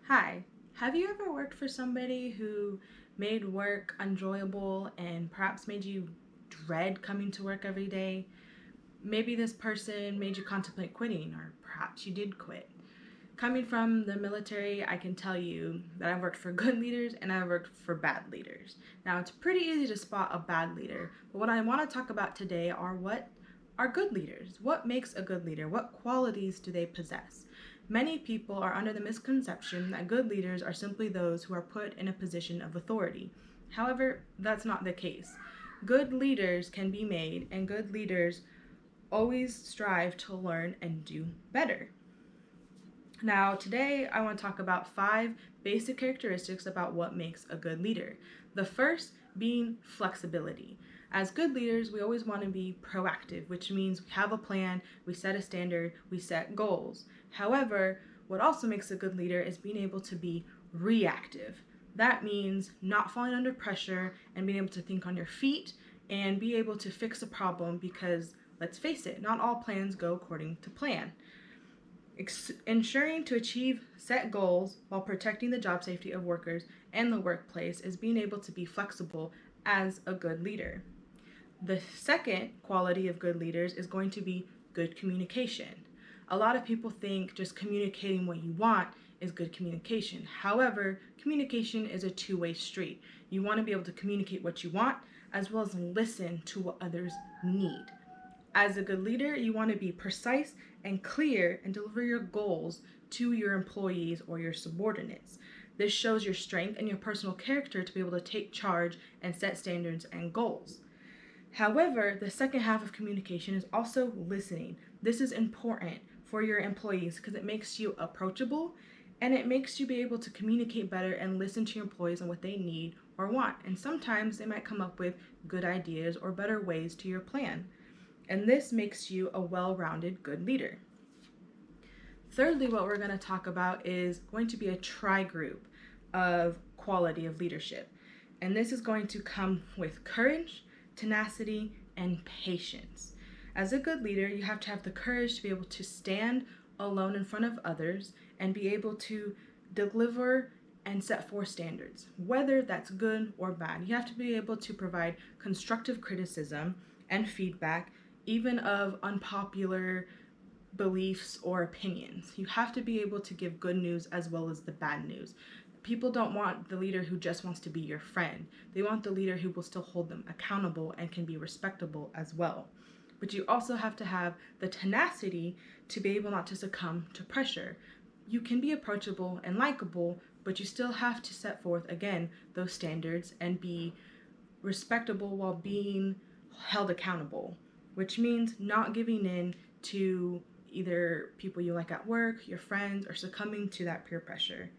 Hi, have you ever worked for somebody who made work enjoyable and perhaps made you dread coming to work every day? Maybe this person made you contemplate quitting, or perhaps you did quit. Coming from the military, I can tell you that I've worked for good leaders and I've worked for bad leaders. Now, it's pretty easy to spot a bad leader, but what I want to talk about today are what are good leaders? What makes a good leader? What qualities do they possess? Many people are under the misconception that good leaders are simply those who are put in a position of authority. However, that's not the case. Good leaders can be made, and good leaders always strive to learn and do better. Now, today I want to talk about 5 basic characteristics about what makes a good leader. The first being flexibility. As good leaders, we always want to be proactive, which means we have a plan, we set a standard, we set goals. However, what also makes a good leader is being able to be reactive. That means not falling under pressure and being able to think on your feet and be able to fix a problem because, let's face it, not all plans go according to plan. Ensuring to achieve set goals while protecting the job safety of workers and the workplace is being able to be flexible as a good leader. The second quality of good leaders is going to be good communication. A lot of people think just communicating what you want is good communication. However, communication is a two-way street. You want to be able to communicate what you want as well as listen to what others need. As a good leader, you want to be precise and clear and deliver your goals to your employees or your subordinates. This shows your strength and your personal character to be able to take charge and set standards and goals. However, the second half of communication is also listening. This is important for your employees because it makes you approachable and it makes you be able to communicate better and listen to your employees on what they need or want. And sometimes they might come up with good ideas or better ways to your plan. And this makes you a well-rounded good leader. Thirdly, what we're going to talk about is going to be a tri-group of quality of leadership. And this is going to come with courage, tenacity, and patience. As a good leader, you have to have the courage to be able to stand alone in front of others and be able to deliver and set forth standards, whether that's good or bad. You have to be able to provide constructive criticism and feedback, even of unpopular beliefs or opinions. You have to be able to give good news as well as the bad news. People don't want the leader who just wants to be your friend. They want the leader who will still hold them accountable and can be respectable as well. But you also have to have the tenacity to be able not to succumb to pressure. You can be approachable and likable, but you still have to set forth, again, those standards and be respectable while being held accountable, which means not giving in to either people you like at work, your friends, or succumbing to that peer pressure.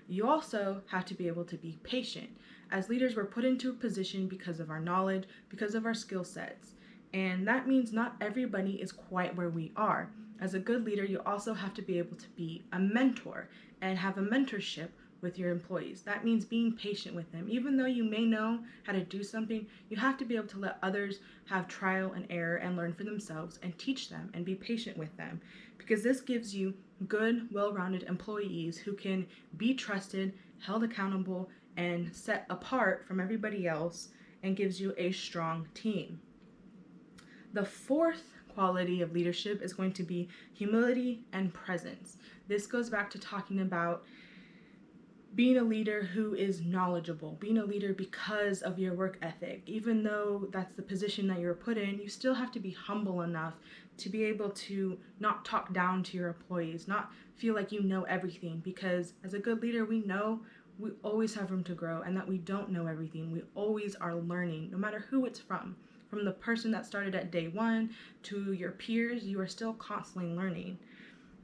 You also have to be able to be patient. As leaders, we're put into a position because of our knowledge, because of our skill sets. And that means not everybody is quite where we are. As a good leader, you also have to be able to be a mentor and have a mentorship with your employees. That means being patient with them. Even though you may know how to do something, you have to be able to let others have trial and error and learn for themselves and teach them and be patient with them, because this gives you good, well-rounded employees who can be trusted, held accountable, and set apart from everybody else, and gives you a strong team. The fourth quality of leadership is going to be humility and presence. This goes back to talking about being a leader who is knowledgeable, being a leader because of your work ethic. Even though that's the position that you're put in, you still have to be humble enough to be able to not talk down to your employees, not feel like you know everything, because as a good leader, we know we always have room to grow and that we don't know everything. We always are learning, no matter who it's from. From the person that started at day one to your peers, you are still constantly learning.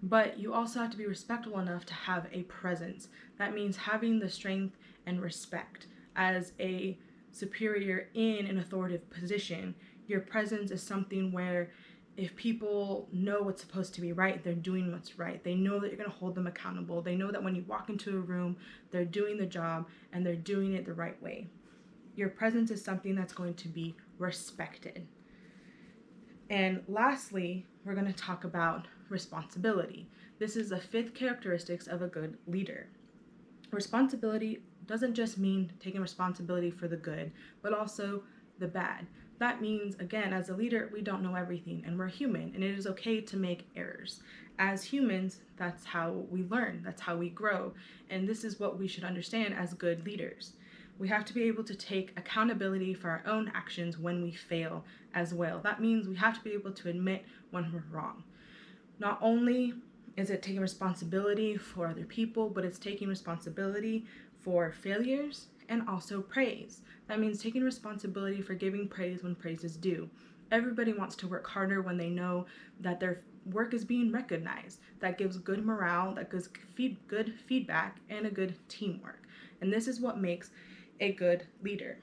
But you also have to be respectful enough to have a presence. That means having the strength and respect. As a superior in an authoritative position, your presence is something where if people know what's supposed to be right, they're doing what's right. They know that you're going to hold them accountable. They know that when you walk into a room, they're doing the job and they're doing it the right way. Your presence is something that's going to be respected. And lastly, we're going to talk about responsibility. This is the fifth characteristics of a good leader. Responsibility doesn't just mean taking responsibility for the good, but also the bad. That means, again, as a leader, we don't know everything and we're human, and it is okay to make errors. As humans, that's how we learn, that's how we grow, and this is what we should understand as good leaders. We have to be able to take accountability for our own actions when we fail as well. That means we have to be able to admit when we're wrong. Not only is it taking responsibility for other people, but it's taking responsibility for failures and also praise. That means taking responsibility for giving praise when praise is due. Everybody wants to work harder when they know that their work is being recognized. That gives good morale, that gives good feedback, and a good teamwork. And this is what makes a good leader.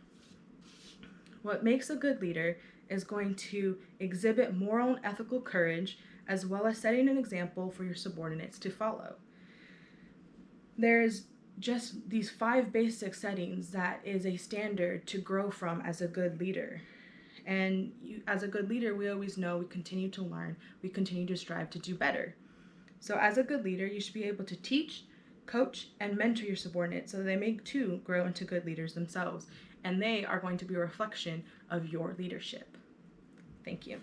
What makes a good leader is going to exhibit moral and ethical courage, as well as setting an example for your subordinates to follow. There's just these 5 basic settings that is a standard to grow from as a good leader. And as a good leader, we always know we continue to learn, we continue to strive to do better. So as a good leader, you should be able to teach, coach, and mentor your subordinates so that they may too grow into good leaders themselves. And they are going to be a reflection of your leadership. Thank you.